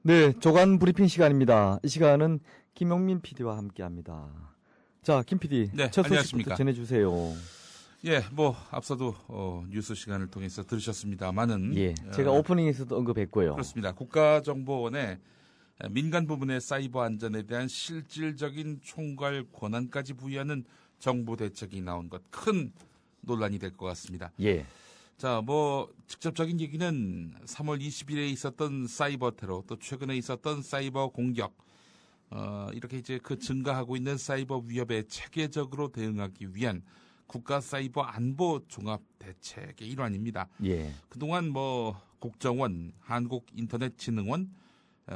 네, 조간 브리핑 시간입니다. 이 시간은 김용민 PD와 함께합니다. 자, 김 PD, 네, 첫 안녕하십니까. 소식부터 전해주세요. 예, 앞서도 뉴스 시간을 통해서 들으셨습니다만은 예, 제가 오프닝에서도 언급했고요. 그렇습니다. 국가정보원의 민간 부문의 사이버 안전에 대한 실질적인 총괄 권한까지 부여하는 정부 대책이 나온 것 큰 논란이 될 것 같습니다. 예. 자, 직접적인 얘기는 3월 20일에 있었던 사이버 테러, 또 최근에 있었던 사이버 공격, 이렇게 이제 그 증가하고 있는 사이버 위협에 체계적으로 대응하기 위한 국가 사이버 안보 종합 대책의 일환입니다. 예. 그동안 국정원, 한국인터넷진흥원,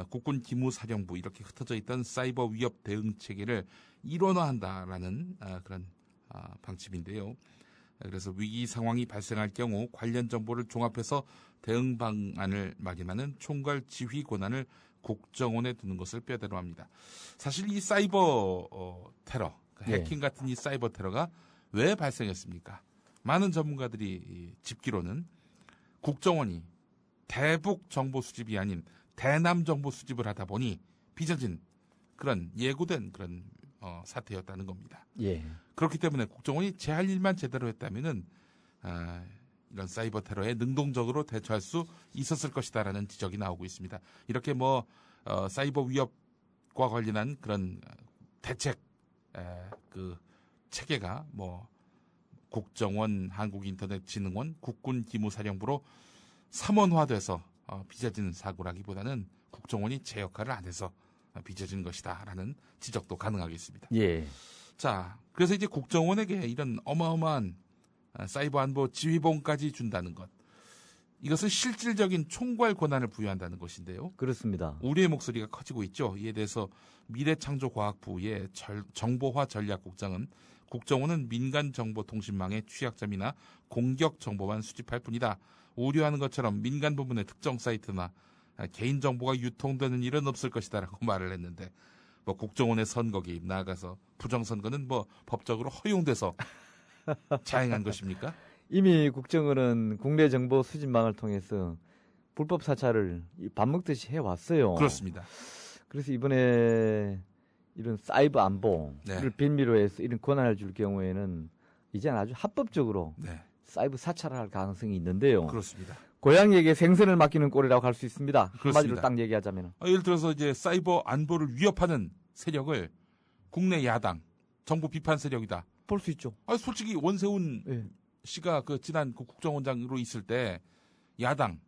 국군 기무사령부 이렇게 흩어져 있던 사이버 위협 대응 체계를 일원화한다라는 그런 방침인데요. 그래서 위기 상황이 발생할 경우 관련 정보를 종합해서 대응 방안을 마련하는 총괄 지휘 권한을 국정원에 두는 것을 뼈대로 합니다. 사실 이 사이버 테러, 해킹 같은 이 사이버 테러가 왜 발생했습니까? 많은 전문가들이 짚기로는 국정원이 대북 정보 수집이 아닌 대남 정보 수집을 하다 보니 빚어진 그런 예고된 그런 사태였다는 겁니다. 예. 그렇기 때문에 국정원이 제 할 일만 제대로 했다면은 이런 사이버 테러에 능동적으로 대처할 수 있었을 것이다라는 지적이 나오고 있습니다. 이렇게 사이버 위협과 관련한 그런 대책 그 체계가 국정원, 한국인터넷진흥원, 국군기무사령부로 삼원화돼서 빚어진 사고라기보다는 국정원이 제 역할을 안 해서 빚어진 것이다라는 지적도 가능하겠습니다. 예. 자, 그래서 이제 국정원에게 이런 어마어마한 사이버 안보 지휘봉까지 준다는 것. 이것은 실질적인 총괄 권한을 부여한다는 것인데요. 그렇습니다. 우리의 목소리가 커지고 있죠. 이에 대해서 미래창조과학부의 정보화 전략국장은 국정원은 민간정보통신망의 취약점이나 공격 정보만 수집할 뿐이다. 우려하는 것처럼 민간 부문의 특정 사이트나 개인정보가 유통되는 일은 없을 것이다라고 말을 했는데 국정원의 선거 개입 나아가서 부정선거는 법적으로 허용돼서 자행한 것입니까? 이미 국정원은 국내 정보 수집망을 통해서 불법 사찰을 밥 먹듯이 해왔어요. 그렇습니다. 그래서 이번에 이런 사이버 안보를 빌미로 해서 이런 권한을 줄 경우에는 이제는 아주 합법적으로 사이버 사찰을 할 가능성이 있는데요. 그렇습니다. 고양이에게 생선을 맡기는 꼴이라고 할 수 있습니다. 그렇습니다. 한마디로 딱 얘기하자면. 예를 들어서 이제 사이버 안보를 위협하는 세력을 국내 야당, 정부 비판 세력이다. 볼 수 있죠. 솔직히 원세훈 씨가 지난 국정원장으로 있을 때 야당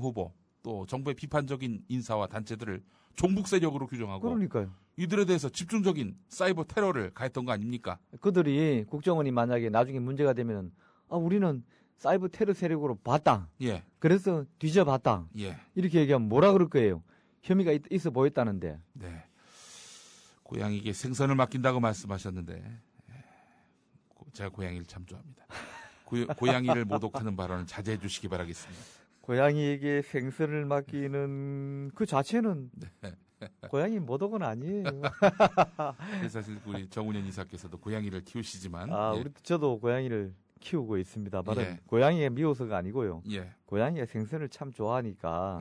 후보 또 정부의 비판적인 인사와 단체들을 종북 세력으로 규정하고 그러니까요. 이들에 대해서 집중적인 사이버 테러를 가했던 거 아닙니까? 그들이 국정원이 만약에 나중에 문제가 되면 우리는 사이버 테러 세력으로 봤다. 예. 그래서 뒤져봤다. 예. 이렇게 얘기하면 뭐라 그럴 거예요? 혐의가 있어 보였다는데. 네. 고양이에게 생선을 맡긴다고 말씀하셨는데 제가 고양이를 참 좋아합니다. 고양이를 모독하는 발언을 자제해 주시기 바라겠습니다. 고양이에게 생선을 맡기는 그 자체는 고양이 모독은 아니에요. 사실 우리 정운현 이사께서도 고양이를 키우시지만 저도 고양이를 키우고 있습니다. 고양이가 미워서가 아니고요. 고양이가 생선을 참 좋아하니까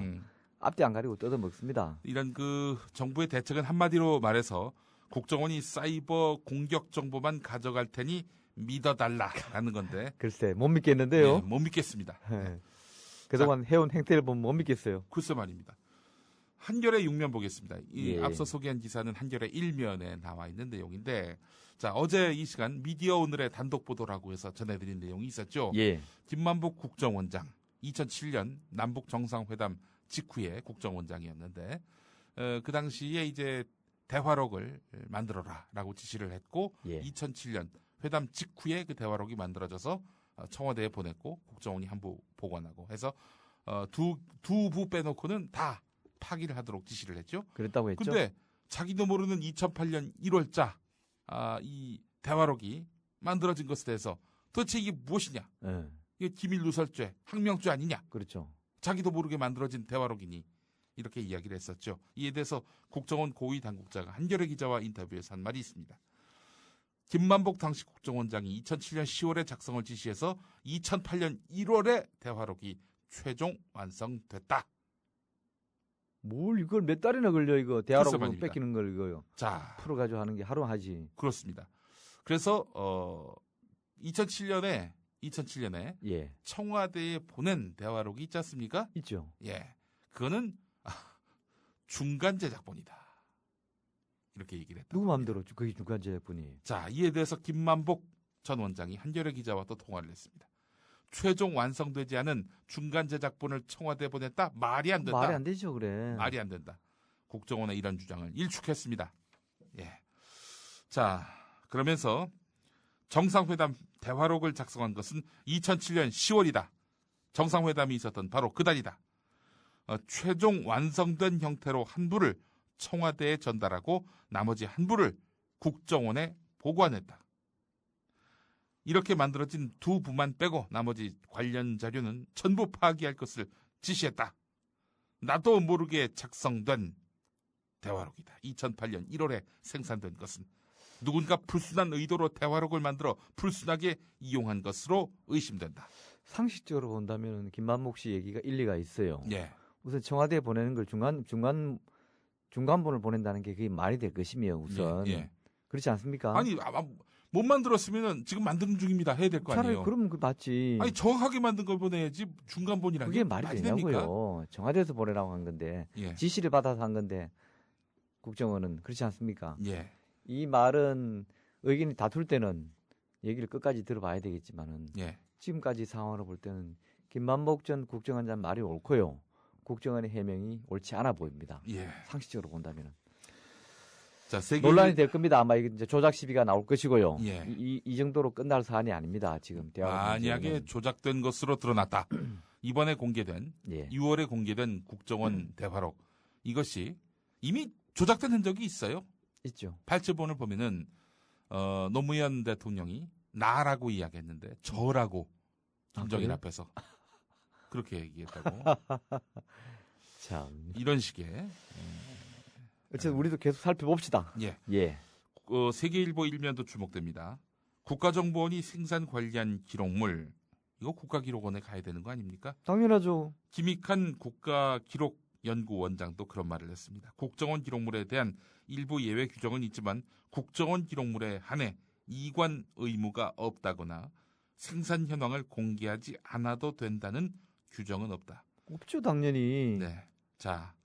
앞뒤 안 가리고 뜯어 먹습니다. 이런 정부의 대책은 한마디로 말해서 국정원이 사이버 공격 정보만 가져갈 테니 믿어달라라는 건데. 글쎄 못 믿겠는데요. 못 믿겠습니다. 그동안 해온 행태를 보면 못 믿겠어요. 글쎄 말입니다. 한겨레 6면 보겠습니다. 앞서 소개한 기사는 한겨레 1면에 나와 있는 내용인데, 자, 어제 이 시간 미디어 오늘의 단독 보도라고 해서 전해드린 내용이 있었죠. 김만복 국정원장, 2007년 남북 정상회담 직후에 국정원장이었는데, 그 당시에 이제 대화록을 만들어라라고 지시를 했고, 2007년 회담 직후에 그 대화록이 만들어져서 청와대에 보냈고, 국정원이 한부 보관하고 해서 두 부 빼놓고는 다 파기를 하도록 지시를 했죠. 그랬다고 했죠. 근데 자기도 모르는 2008년 1월자 이 대화록이 만들어진 것에 대해서 도대체 이게 무엇이냐? 이게 기밀 누설죄, 항명죄 아니냐? 그렇죠. 자기도 모르게 만들어진 대화록이니 이렇게 이야기를 했었죠. 이에 대해서 국정원 고위 당국자가 한겨레 기자와 인터뷰에서 한 말이 있습니다. 김만복 당시 국정원장이 2007년 10월에 작성을 지시해서 2008년 1월에 대화록이 최종 완성됐다. 뭘 이걸 몇 달이나 걸려 이거 대화로 뺏기는 걸 이거요. 자, 풀어가지고 하는 게 하루 하지. 그렇습니다. 그래서 2007년에 예. 청와대에 보낸 대화록이 있지 않습니까? 있죠. 예, 그거는 중간 제작본이다. 이렇게 얘기를 했다. 누구 마음대로 그게 중간 제작본이. 자, 이에 대해서 김만복 전 원장이 한겨레 기자와 또 통화를 했습니다. 최종 완성되지 않은 중간 제작본을 청와대에 보냈다? 말이 안 된다. 말이 안 되죠, 그래. 말이 안 된다. 국정원의 이런 주장을 일축했습니다. 예. 자, 그러면서 정상회담 대화록을 작성한 것은 2007년 10월이다. 정상회담이 있었던 바로 그달이다. 최종 완성된 형태로 한 부를 청와대에 전달하고 나머지 한 부를 국정원에 보관했다. 이렇게 만들어진 두 부만 빼고 나머지 관련 자료는 전부 파기할 것을 지시했다. 나도 모르게 작성된 대화록이다. 2008년 1월에 생산된 것은 누군가 불순한 의도로 대화록을 만들어 불순하게 이용한 것으로 의심된다. 상식적으로 본다면 김만복 씨 얘기가 일리가 있어요. 예. 우선 청와대에 보내는 걸 중간본을 보낸다는 게 그게 말이 될 것이며 우선. 예. 그렇지 않습니까? 아니 못 만들었으면 지금 만드는 중입니다. 해야 될 거 아니에요. 차라리 그러면 그 맞지. 아니 정확하게 만든 걸 보내야지 중간본이라는 그게 말이 되냐고요. 청와대에서 보내라고 한 건데 예. 지시를 받아서 한 건데 국정원은 그렇지 않습니까? 예. 이 말은 의견이 다툴 때는 얘기를 끝까지 들어봐야 되겠지만은 예. 지금까지 상황으로 볼 때는 김만복 전 국정원장 말이 옳고요. 국정원의 해명이 옳지 않아 보입니다. 예. 상식적으로 본다면은. 자, 논란이 될 겁니다. 아마 이제 조작 시비가 나올 것이고요. 예. 이 정도로 끝날 사안이 아닙니다. 지금 만약에 조작된 것으로 드러났다. 이번에 공개된 6월에 공개된 국정원 대화록 이것이 이미 조작된 흔적이 있어요. 있죠. 발췌본을 보면은 노무현 대통령이 나라고 이야기했는데 저라고 김정일 앞에서 그렇게 얘기했다고. 참 이런 식의. 어쨌든 우리도 계속 살펴봅시다. 예. 예. 세계일보 일면도 주목됩니다. 국가정보원이 생산 관리한 기록물 이거 국가기록원에 가야 되는 거 아닙니까? 당연하죠. 김익한 국가기록연구원장도 그런 말을 했습니다. 국정원 기록물에 대한 일부 예외 규정은 있지만 국정원 기록물에 한해 이관 의무가 없다거나 생산 현황을 공개하지 않아도 된다는 규정은 없다. 없죠, 당연히. 네. 자,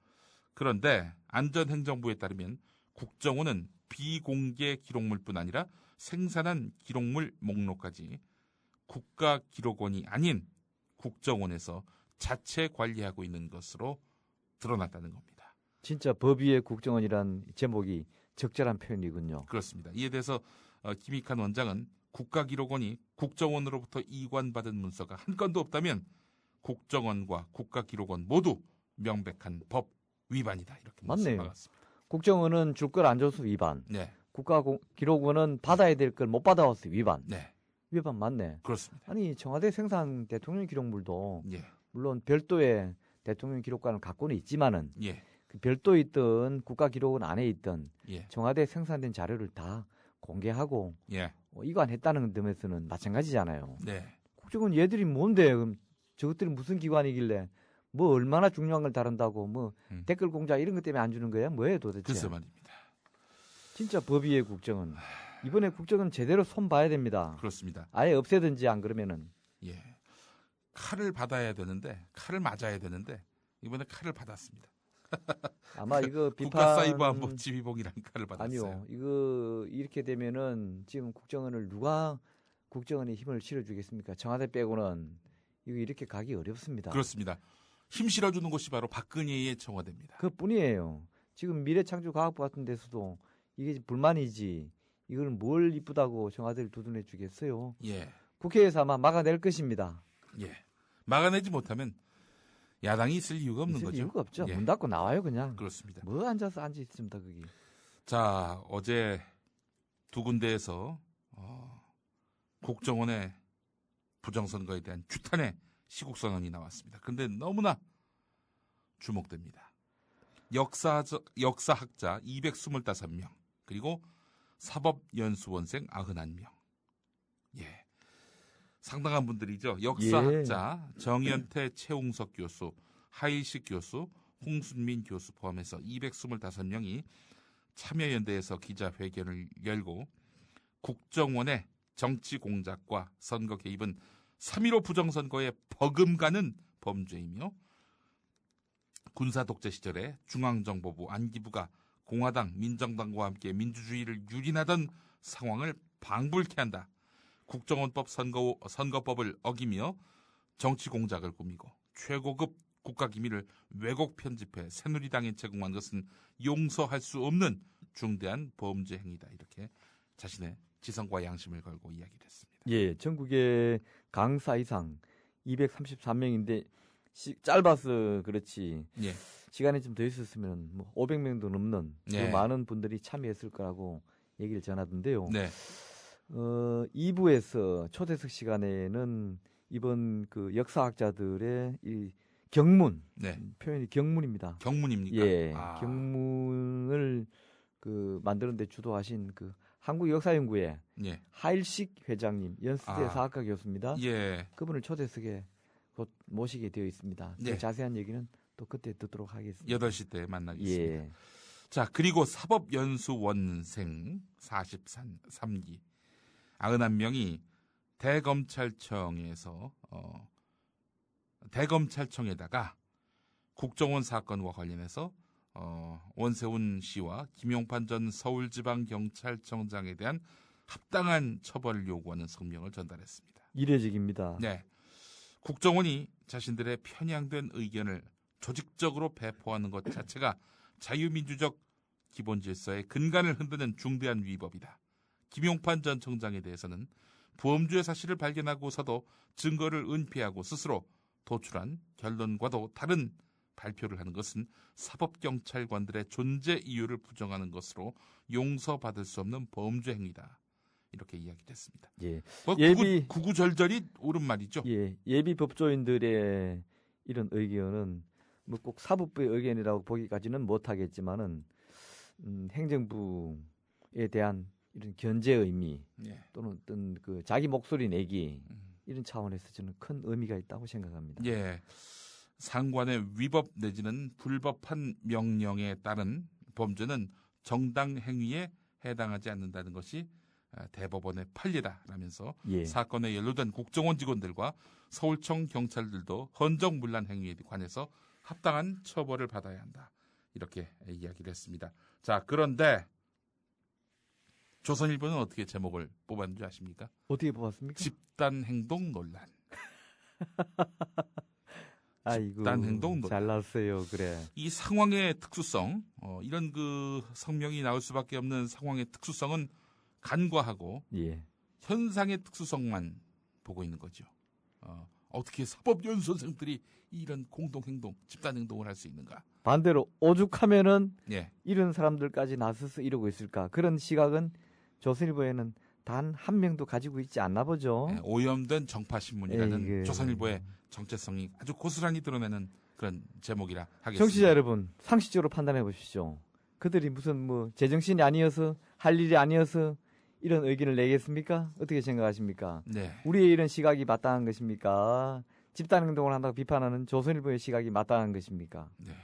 그런데 안전행정부에 따르면 국정원은 비공개 기록물뿐 아니라 생산한 기록물 목록까지 국가기록원이 아닌 국정원에서 자체 관리하고 있는 것으로 드러났다는 겁니다. 진짜 법 위의 국정원이란 제목이 적절한 표현이군요. 그렇습니다. 이에 대해서 김익한 원장은 국가기록원이 국정원으로부터 이관받은 문서가 한 건도 없다면 국정원과 국가기록원 모두 명백한 법 위반이다. 이렇게 맞네요. 국정원은 줄 걸 안 줘서 위반. 네. 국가기록원은 받아야 될 걸 못 받아와서 위반. 네. 위반 맞네. 그렇습니다. 아니 청와대 생산 대통령 기록물도 예. 물론 별도의 대통령 기록관을 갖고는 있지만은 예. 그 별도에 있던 국가기록원 안에 있던 예. 청와대 생산된 자료를 다 공개하고 예. 이관했다는 점에서는 마찬가지잖아요. 네. 국정원 얘들이 뭔데? 그럼 저것들이 무슨 기관이길래 뭐 얼마나 중요한 걸 다룬다고 뭐 댓글 공작 이런 것 때문에 안 주는 거야? 뭐예요 도대체? 글쎄 말입니다. 진짜 법 위의 국정원. 이번에 국정원 제대로 손 봐야 됩니다. 그렇습니다. 아예 없애든지 안 그러면은. 예. 칼을 받아야 되는데 칼을 맞아야 되는데 이번에 칼을 받았습니다. 아마 이거 비판 국가사이버안보 지휘봉이라는 칼을 받았어요. 아니요. 이거 이렇게 되면은 지금 국정원을 누가 국정원에 힘을 실어주겠습니까? 청와대 빼고는 이거 이렇게 가기 어렵습니다. 그렇습니다. 힘 실어주는 곳이 바로 박근혜의 청와대입니다. 그뿐이에요. 지금 미래창조과학부 같은 데서도 이게 불만이지. 이걸 뭘 이쁘다고 청와대를 두둔해 주겠어요. 예. 국회에서 아마 막아낼 것입니다. 예. 막아내지 못하면 야당이 있을 이유가 없는 거죠. 이유가 없죠. 예. 문 닫고 나와요 그냥. 그렇습니다. 뭐 앉아 있습니다 거기. 자, 어제 두 군데에서 국정원의 부정선거에 대한 규탄의 시국선언이 나왔습니다. 그런데 너무나 주목됩니다. 역사학자 225명 그리고 사법연수원생 91명. 예. 상당한 분들이죠. 역사학자 정연태 최웅석 교수, 하일식 교수, 홍순민 교수 포함해서 225명이 참여연대에서 기자회견을 열고 국정원의 정치 공작과 선거 개입은 3.15 부정선거에 버금가는 범죄이며 군사 독재 시절에 중앙정보부 안기부가 공화당, 민정당과 함께 민주주의를 유린하던 상황을 방불케 한다. 국정원법 선거법을 어기며 정치 공작을 꾸미고 최고급 국가기밀을 왜곡 편집해 새누리당에 제공한 것은 용서할 수 없는 중대한 범죄 행위다. 이렇게 자신의 지성과 양심을 걸고 이야기를 했습니다. 예, 전국의 강사 이상 233명인데 짧아서 그렇지. 예. 시간이 좀 더 있었으면 뭐 500명도 넘는 예. 많은 분들이 참여했을 거라고 얘기를 전하던데요. 네. 2부에서 초대석 시간에는 이번 그 역사학자들의 이 경문, 네. 표현이 경문입니다. 경문입니까? 예, 경문을 그 만드는데 주도하신 그 한국역사연구회 예. 하일식 회장님, 연수대 사학과 교수입니다. 예. 그분을 초대석에 곧 모시게 되어 있습니다. 예. 자세한 얘기는 또 그때 듣도록 하겠습니다. 8시 때 만나겠습니다. 예. 자, 그리고 사법연수원생 43기 91명이 대검찰청에다가 국정원 사건과 관련해서 원세훈 씨와 김용판 전 서울지방경찰청장에 대한 합당한 처벌을 요구하는 성명을 전달했습니다. 이례적입니다. 네, 국정원이 자신들의 편향된 의견을 조직적으로 배포하는 것 자체가 자유민주적 기본질서의 근간을 흔드는 중대한 위법이다. 김용판 전 청장에 대해서는 범죄 사실을 발견하고서도 증거를 은폐하고 스스로 도출한 결론과도 다른 발표를 하는 것은 사법경찰관들의 존재 이유를 부정하는 것으로 용서받을 수 없는 범죄 행위다. 이렇게 이야기됐습니다. 예. 구구절절이 옳은 말이죠. 예. 예비 법조인들의 이런 의견은 뭐 꼭 사법부의 의견이라고 보기까지는 못하겠지만은 행정부에 대한 이런 견제 의미 예. 또는 어떤 그 자기 목소리 내기 이런 차원에서 저는 큰 의미가 있다고 생각합니다. 예. 상관의 위법 내지는 불법한 명령에 따른 범죄는 정당 행위에 해당하지 않는다는 것이 대법원의 판례다라면서 예. 사건에 연루된 국정원 직원들과 서울청 경찰들도 헌정문란 행위에 관해서 합당한 처벌을 받아야 한다. 이렇게 이야기를 했습니다. 자, 그런데 조선일보는 어떻게 제목을 뽑았는지 아십니까? 어떻게 뽑았습니까? 집단행동 논란. 아이고, 집단행동 논란. 잘났어요. 그래. 이 상황의 특수성, 이런 그 성명이 나올 수밖에 없는 상황의 특수성은 간과하고 예. 현상의 특수성만 보고 있는 거죠. 어떻게 사법연수생들이 이런 공동행동, 집단행동을 할 수 있는가? 반대로 오죽하면은 예. 이런 사람들까지 나서서 이러고 있을까? 그런 시각은 조선일보에는 단 한 명도 가지고 있지 않나 보죠. 예, 오염된 정파신문이라는 조선일보의 정체성이 아주 고스란히 드러내는 그런 제목이라 하겠습니다. 청취자 여러분, 상식적으로 판단해 보십시오. 그들이 무슨 뭐 제정신이 아니어서 할 일이 아니어서 이런 의견을 내겠습니까? 어떻게 생각하십니까? 네. 우리의 이런 시각이 마땅한 것입니까? 집단행동을 한다고 비판하는 조선일보의 시각이 마땅한 것입니까? 네.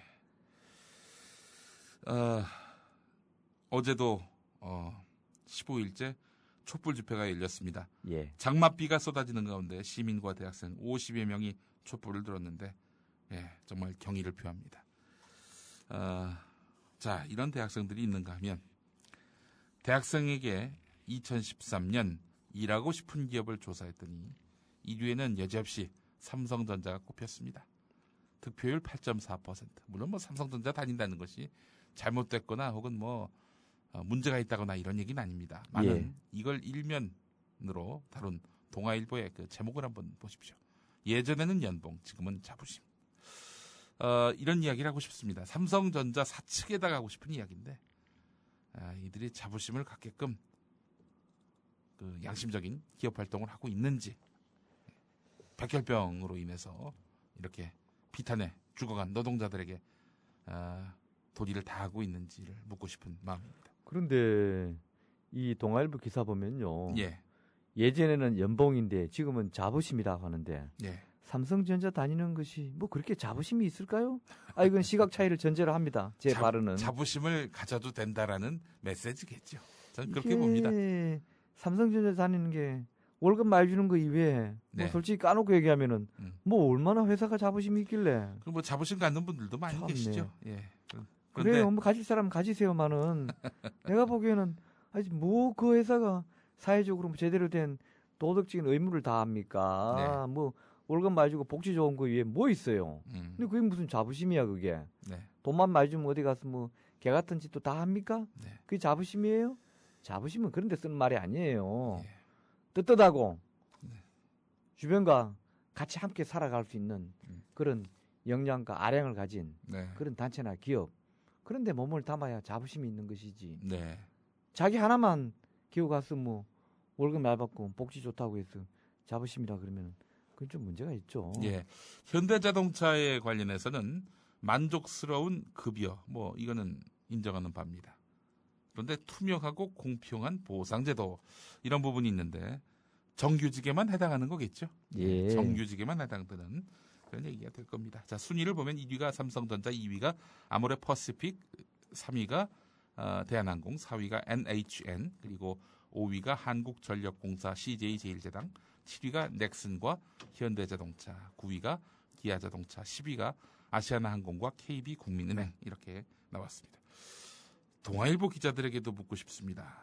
어제도 15일째 촛불 집회가 열렸습니다. 예. 장맛비가 쏟아지는 가운데 시민과 대학생 50여 명이 촛불을 들었는데 정말 경의를 표합니다. 자, 이런 대학생들이 있는가 하면 대학생에게 2013년 일하고 싶은 기업을 조사했더니 1위에는 여지없이 삼성전자가 꼽혔습니다. 득표율 8.4%. 물론 뭐 삼성전자 다닌다는 것이 잘못됐거나 혹은 뭐 문제가 있다거나 이런 얘기는 아닙니다. 많은 이걸 일면으로 다룬 동아일보의 그 제목을 한번 보십시오. 예전에는 연봉, 지금은 자부심. 이런 이야기를 하고 싶습니다. 삼성전자 사측에다가 하고 싶은 이야기인데 이들이 자부심을 갖게끔 그 양심적인 기업 활동을 하고 있는지, 백혈병으로 인해서 이렇게 비탄에 죽어간 노동자들에게 도리를 다하고 있는지를 묻고 싶은 마음입니다. 그런데 이 동아일보 기사 보면요. 예. 예전에는 연봉인데 지금은 자부심이라고 하는데 삼성전자 다니는 것이 뭐 그렇게 자부심이 있을까요? 이건 시각 차이를 전제로 합니다. 제 발언은. 자부심을 가져도 된다라는 메시지겠죠. 저는 그렇게 봅니다. 삼성전자 다니는 게 월급 많이 주는 거 이외에 뭐 솔직히 까놓고 얘기하면은 뭐 얼마나 회사가 자부심이 있길래. 그럼 뭐 자부심 갖는 분들도 많이 참네. 계시죠. 예. 그래요. 뭐 가질 사람 가지세요만은 내가 보기에는 아직 뭐 그 회사가 사회적으로 제대로 된 도덕적인 의무를 다합니까? 뭐 월급 많이 주고 복지 좋은 거 위에 뭐 있어요. 근데 그게 무슨 자부심이야 그게. 돈만 많이 주면 어디 가서 뭐 개 같은 짓도 다 합니까? 그게 자부심이에요? 자부심은 그런 데 쓰는 말이 아니에요. 떳떳하고 주변과 같이 함께 살아갈 수 있는 그런 역량과 아량을 가진 그런 단체나 기업 그런 데 몸을 담아야 자부심이 있는 것이지. 자기 하나만 기업 가서 뭐 월급 많이 받고 복지 좋다고 해서 자부심이라 그러면 그건 좀 문제가 있죠. 예. 현대자동차에 관련해서는 만족스러운 급여 뭐 이거는 인정하는 바입니다. 그런데 투명하고 공평한 보상제도 이런 부분이 있는데 정규직에만 해당하는 거겠죠. 예. 정규직에만 해당되는 그런 얘기가 될 겁니다. 자, 순위를 보면 1위가 삼성전자, 2위가 아모레퍼시픽, 3위가 대한항공, 4위가 NHN, 그리고 5위가 한국전력공사, CJ제일제당, 7위가 넥슨과 현대자동차, 9위가 기아자동차, 10위가 아시아나항공과 KB국민은행 이렇게 나왔습니다. 동아일보 기자들에게도 묻고 싶습니다.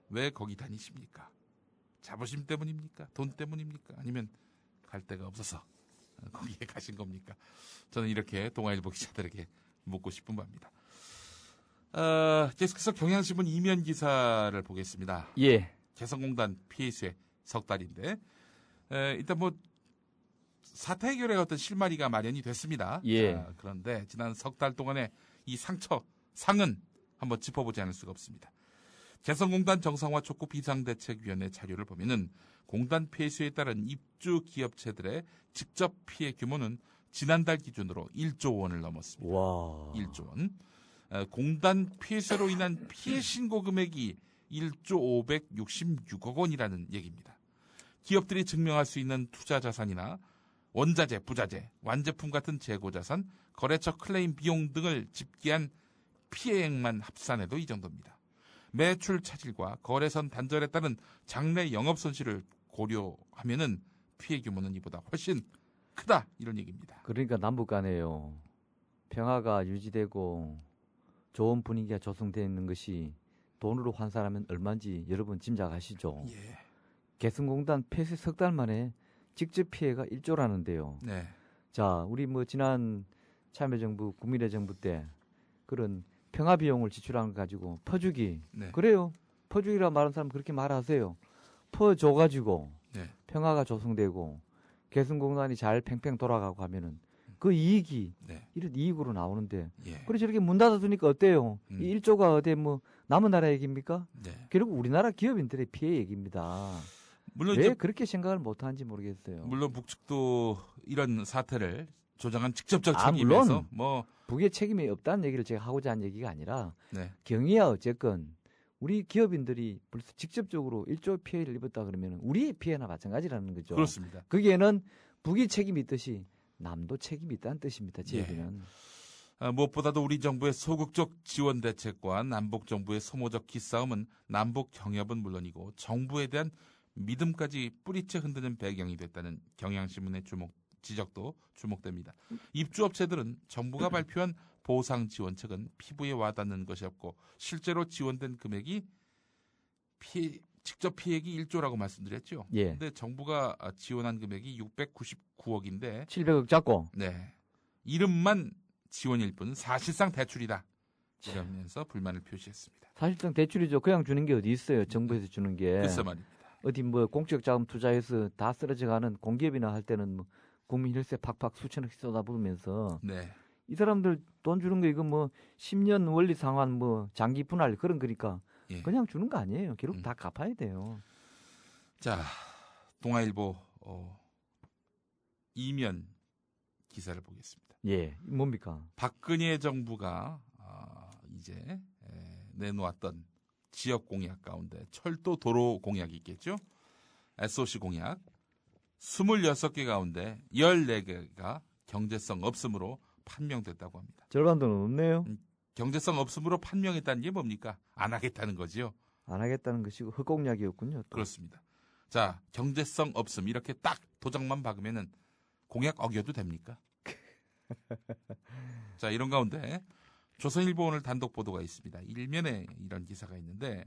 왜 거기 다니십니까? 자부심 때문입니까? 돈 때문입니까? 아니면 갈 데가 없어서 거기에 가신 겁니까? 저는 이렇게 동아일보 기자들에게 묻고 싶은 바입니다. 계속해서 경향신문 이면 기사를 보겠습니다. 예. 개성공단 피해 수혜 석 달인데 일단 뭐 사태 해결의 어떤 실마리가 마련이 됐습니다. 예. 그런데 지난 석 달 동안의 이 상은 한번 짚어보지 않을 수가 없습니다. 개성공단 정상화 촉구 비상대책위원회 자료를 보면은 공단 폐쇄에 따른 입주 기업체들의 직접 피해 규모는 지난달 기준으로 1조 원을 넘었습니다. 와. 1조 원. 공단 폐쇄로 인한 피해 신고 금액이 1조 566억 원이라는 얘기입니다. 기업들이 증명할 수 있는 투자 자산이나 원자재, 부자재, 완제품 같은 재고 자산, 거래처 클레임 비용 등을 집계한 피해액만 합산해도 이 정도입니다. 매출 차질과 거래선 단절에 따른 장래 영업 손실을 고려하면은 피해 규모는 이보다 훨씬 크다 이런 얘기입니다. 그러니까 남북 간에요. 평화가 유지되고 좋은 분위기가 조성되어 있는 것이 돈으로 환산하면 얼마인지 여러분 짐작하시죠? 예. 개성공단 폐쇄 석 달 만에 직접 피해가 1조라는데요. 네. 자, 우리 뭐 지난 참여정부, 국민의 정부 때 그런 평화 비용을 지출한 거 가지고 퍼주기. 네. 그래요. 퍼주기라 말하는 사람 그렇게 말하세요. 퍼줘가지고 평화가 조성되고 개성공단이 잘 팽팽 돌아가고 하면은 그 이익이 이런 이익으로 나오는데 그래 저렇게 문 닫아두니까 어때요? 이 1조가 어디 뭐 남은 나라 얘기입니까? 결국 우리나라 기업인들의 피해 얘기입니다. 물론 왜 그렇게 생각을 못하는지 모르겠어요. 물론 북측도 이런 사태를 조장한 직접적 책임에서 뭐 북의 책임이 없다는 얘기를 제가 하고자 한 얘기가 아니라 경위야 어쨌건 우리 기업인들이 벌써 직접적으로 1조 피해를 입었다 그러면 우리의 피해나 마찬가지라는 거죠. 그렇습니다. 거기에는 북이 책임이 있듯이 남도 책임이 있다는 뜻입니다. 제 얘기는. 무엇보다도 우리 정부의 소극적 지원 대책과 남북 정부의 소모적 기싸움은 남북 경협은 물론이고 정부에 대한 믿음까지 뿌리채 흔드는 배경이 됐다는 경향신문의 지적도 주목됩니다. 입주업체들은 정부가 발표한 보상 지원책은 피부에 와닿는 것이 없고 실제로 지원된 금액이 직접 피해액이 1조라고 말씀드렸죠. 그런데 정부가 지원한 금액이 699억인데 700억 잡고 이름만 지원일 뿐 사실상 대출이다. 이러면서 불만을 표시했습니다. 사실상 대출이죠. 그냥 주는 게 어디 있어요. 정부에서 주는 게. 글쎄 말입니다. 어디 뭐 공적 자금 투자해서 다 쓰러져가는 공기업이나 할 때는 뭐 국민 혈세 팍팍 수천억씩 쏟아부으면서 이 사람들 돈 주는 거 이거 뭐 10년 원리 상환 뭐 장기 분할 그런 거니까 그냥 주는 거 아니에요. 결국 다 갚아야 돼요. 자, 동아일보 이면 기사를 보겠습니다. 뭡니까? 박근혜 정부가 이제 내놓았던 지역 공약 가운데 철도 도로 공약이 있겠죠. SOC 공약 26개 가운데 14개가 경제성 없음으로 판명됐다고 합니다. 절반도 넘네요. 경제성 없음으로 판명했다는 게 뭡니까? 안 하겠다는 거지요. 안 하겠다는 것이고 흑공약이었군요. 또. 그렇습니다. 자, 경제성 없음 이렇게 딱 도장만 박으면은 공약 어겨도 됩니까? 자, 이런 가운데 조선일보 오늘 단독 보도가 있습니다. 일면에 이런 기사가 있는데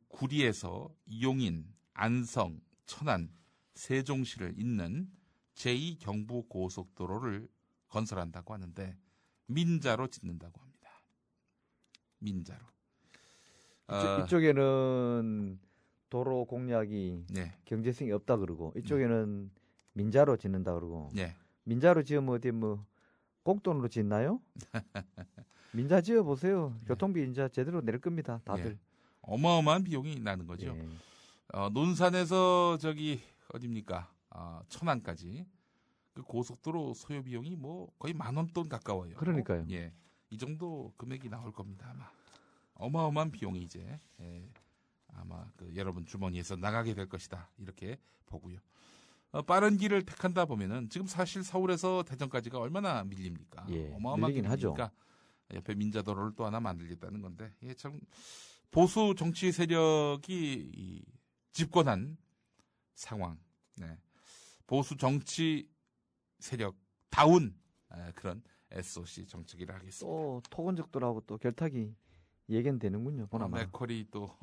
구리에서 용인, 안성, 천안, 세종시를 잇는 제2경부고속도로를 건설한다고 하는데 민자로 짓는다고 합니다. 민자로. 이쪽에는 도로 공약이 네, 경제성이 없다 그러고 이쪽에는 민자로 짓는다 그러고 네. 민자로 지으면 어디 뭐 공돈으로 짓나요? 민자 지어 보세요. 교통비 인자 제대로 낼 겁니다. 다들. 예. 어마어마한 비용이 나는 거죠. 예. 논산에서 저기 어딥니까? 천안까지 그 고속도로 소요 비용이 뭐 거의 10,000원 가까워요. 그러니까요. 예, 이 정도 금액이 나올 겁니다. 아마 어마어마한 비용이 이제 아마 그 여러분 주머니에서 나가게 될 것이다 이렇게 보고요. 빠른 길을 택한다 보면은 지금 사실 서울에서 대전까지가 얼마나 밀립니까? 예, 어마어마하게 밀리긴 하죠. 밀리니까 옆에 민자도로를 또 하나 만들겠다는 건데 이게 참 보수 정치 세력이 집권한 상황, 네. 보수 정치 세력 다운 그런 SOC 정책이라 하겠습니다. 또 토건적들하고 또 결탁이 예견되는군요. 보나마. 맥커리 또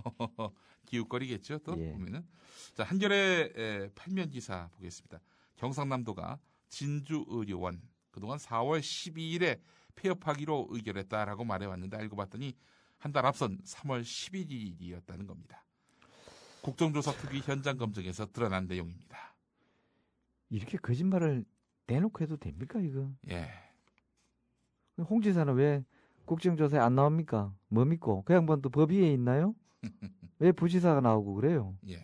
기웃거리겠죠. 또 예. 보면은 자 한겨레 팔면 기사 보겠습니다. 경상남도가 진주의료원 그동안 4월 12일에 폐업하기로 의결했다라고 말해왔는데 알고 봤더니 한 달 앞선 3월 11일이었다는 겁니다. 국정조사 특위 현장 검증에서 드러난 내용입니다. 이렇게 거짓말을 대놓고 해도 됩니까 이거? 예, 홍 지사는 왜 국정조사에 안 나옵니까? 뭐 믿고? 그 양반도 법 위에 있나요? 왜 부지사가 나오고 그래요? 예.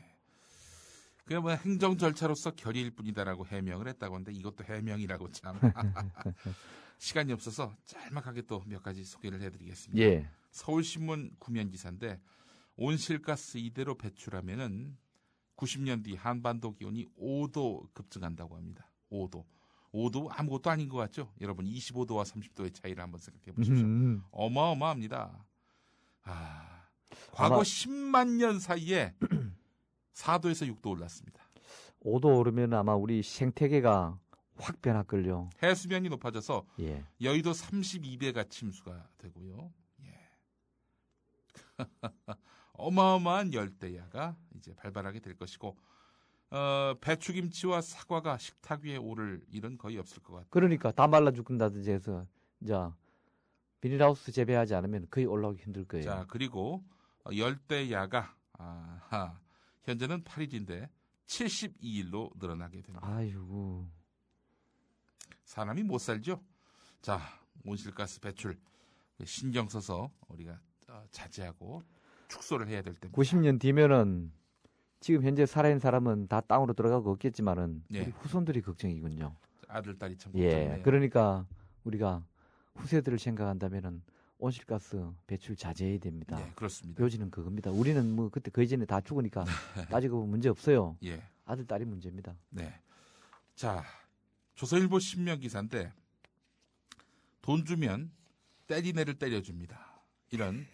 그냥 뭐 행정 절차로서 결의일 뿐이다라고 해명을 했다고 하는데 이것도 해명이라고 참 시간이 없어서 짤막하게 또 몇 가지 소개를 해드리겠습니다. 예. 서울신문 구면 기사인데 온실가스 이대로 배출하면은 90년 뒤 한반도 기온이 5도 급증한다고 합니다. 5도. 5도 아무것도 아닌 것 같죠? 여러분 25도와 30도의 차이를 한번 생각해 보십시오. 어마어마합니다. 과거 10만 년 사이에 4도에서 6도 올랐습니다. 5도 오르면 아마 우리 생태계가 확 변할걸요. 해수면이 높아져서 예. 여의도 32배가 침수가 되고요. 예. 어마어마한 열대야가 이제 발발하게 될 것이고 배추김치와 사과가 식탁 위에 오를 일은 거의 없을 것 같아요. 그러니까 다 말라 죽는다든지 해서 이제 비닐하우스 재배하지 않으면 거의 올라오기 힘들 거예요. 자, 그리고 열대야가 현재는 8일인데 72일로 늘어나게 됩니다. 아이고. 사람이 못 살죠. 자, 온실가스 배출 신경 써서 우리가 자제하고 축소를 해야 될 때입니다. 90년 뒤면은 지금 현재 살아있는 사람은 다 땅으로 들어가고 없겠지만은 네. 우리 후손들이 걱정이군요. 아들, 딸이 참 예. 걱정이네요. 그러니까 우리가 후세들을 생각한다면은 온실가스 배출 자제해야 됩니다. 네, 그렇습니다. 요지는 그겁니다. 우리는 뭐 그때 그 이전에 다 죽으니까 따지고 보면 문제 없어요. 예, 아들, 딸이 문제입니다. 네. 자, 조선일보 신명 기사인데 돈 주면 때리네를 때려줍니다. 이런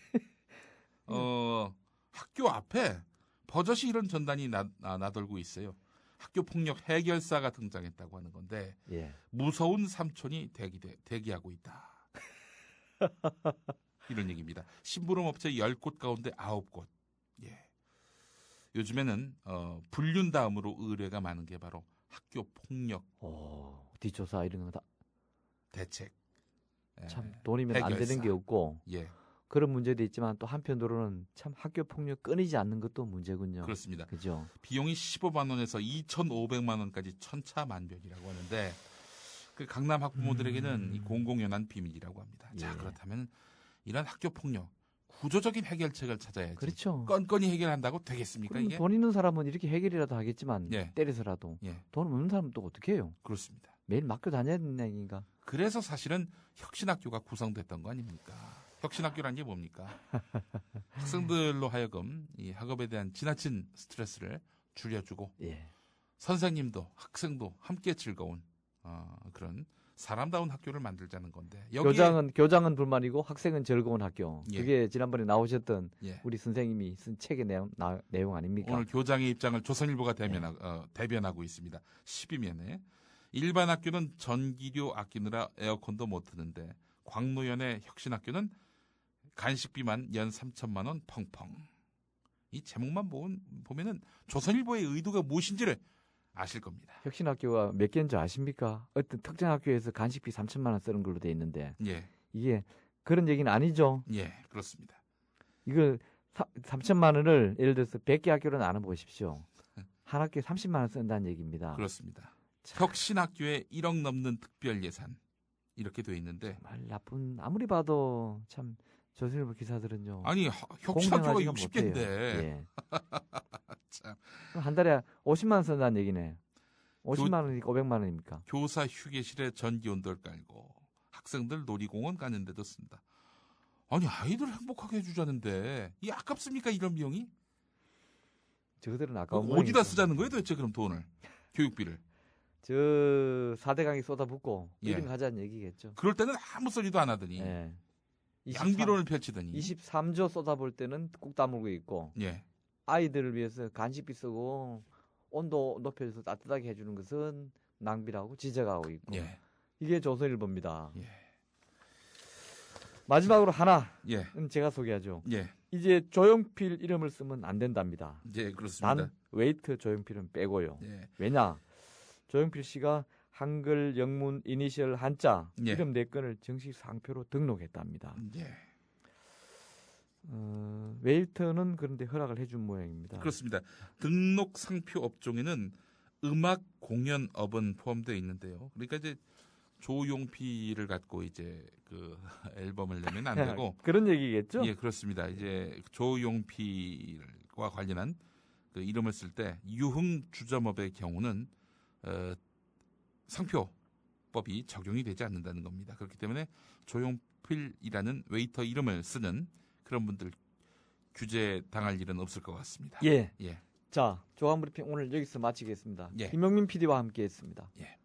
학교 앞에 버젓이 이런 전단이 나돌고 있어요. 학교 폭력 해결사가 등장했다고 하는 건데 예. 무서운 삼촌이 대기하고 있다. 이런 얘기입니다. 심부름 업체 10곳 가운데 9곳. 예. 요즘에는 불륜 다음으로 의뢰가 많은 게 바로 학교 폭력 뒷조사 이런 거 다 대책. 예. 참 돈이면 안 해결사. 되는 게 없고 예, 그런 문제도 있지만 또 한편으로는 참 학교 폭력 끊이지 않는 것도 문제군요. 그렇습니다. 그죠? 비용이 15만 원에서 2,500만 원까지 천차만별이라고 하는데 그 강남 학부모들에게는 이 공공연한 비밀이라고 합니다. 자, 예. 그렇다면 이런 학교 폭력 구조적인 해결책을 찾아야지. 그렇죠. 건건이 해결한다고 되겠습니까 그럼 이게? 돈 있는 사람은 이렇게 해결이라도 하겠지만 예. 때려서라도 예, 돈 없는 사람은 또 어떻게 해요? 그렇습니다. 매일 맡겨 다녀야 되는 얘기인가? 그래서 사실은 혁신학교가 구성됐던 거 아닙니까? 혁신학교란 게 뭡니까? 학생들로 하여금 이 학업에 대한 지나친 스트레스를 줄여주고 예. 선생님도 학생도 함께 즐거운 그런 사람다운 학교를 만들자는 건데 여기에 교장은 불만이고 학생은 즐거운 학교. 예. 그게 지난번에 나오셨던 예. 우리 선생님이 쓴 책의 내용 아닙니까? 오늘 교장의 입장을 조선일보가 대변하고 있습니다. 12면에 일반 학교는 전기료 아끼느라 에어컨도 못 트는데 광노연의 혁신학교는 간식비만 연 3천만 원 펑펑. 이 제목만 보면은 조선일보의 의도가 무엇인지를 아실 겁니다. 혁신학교가 몇 개인 줄 아십니까? 어떤 특정 학교에서 간식비 3천만 원 쓰는 걸로 돼 있는데 예, 이게 그런 얘기는 아니죠. 예, 그렇습니다. 이걸 3천만 원을 예를 들어서 100개 학교로 나눠 보십시오. 한 학교에 30만 원 쓴다는 얘기입니다. 그렇습니다. 혁신학교에 1억 넘는 특별 예산 이렇게 돼 있는데 정말 나쁜 아무리 봐도 참 조선일보 기사들은요. 아니 혁신학교가 공정하지가 60개인데 못해요. 예. 참. 한 달에 50만 원 쓴다는 얘기네. 50만 원이니까 500만 원입니까? 교사 휴게실에 전기온돌 깔고 학생들 놀이공원 가는데도 쓴다. 아니 아이들 행복하게 해주자는데 이 아깝습니까 이런 비용이? 저들은 아까운 어디다 쓰자는 거예요 도대체 그럼 돈을 교육비를? 저 4대강에 쏟아붓고 예. 이름 하자는 얘기겠죠. 그럴 때는 아무 소리도 안 하더니 예. 양비론을 펼치더니 23조 쏟아볼 때는 꾹 다물고 있고 예. 아이들을 위해서 간식비 쓰고 온도 높여서 따뜻하게 해주는 것은 낭비라고 지적하고 있고 예. 이게 조선일보입니다. 예. 마지막으로 하나는 예. 제가 소개하죠. 예. 이제 조용필 이름을 쓰면 안 된답니다. 예, 그렇습니다. 단 웨이트 조용필은 빼고요. 예. 왜냐? 조용필 씨가 한글 영문 이니셜 한자 예. 이름 4건을 정식 상표로 등록했답니다. 예. 웨이터는 그런데 허락을 해준 모양입니다. 그렇습니다. 등록 상표 업종에는 음악 공연 업은 포함되어 있는데요. 그러니까 이제 조용필을 갖고 이제 그 앨범을 내면 안 되고 그런 얘기겠죠? 예, 그렇습니다. 이제 조용필과 관련한 그 이름을 쓸 때 유흥 주점업의 경우는 상표법이 적용이 되지 않는다는 겁니다. 그렇기 때문에 조용필이라는 웨이터 이름을 쓰는 그런 분들 규제 당할 일은 없을 것 같습니다. 예. 예. 자, 조합 브리핑 오늘 여기서 마치겠습니다. 예. 김영민 PD와 함께했습니다. 예.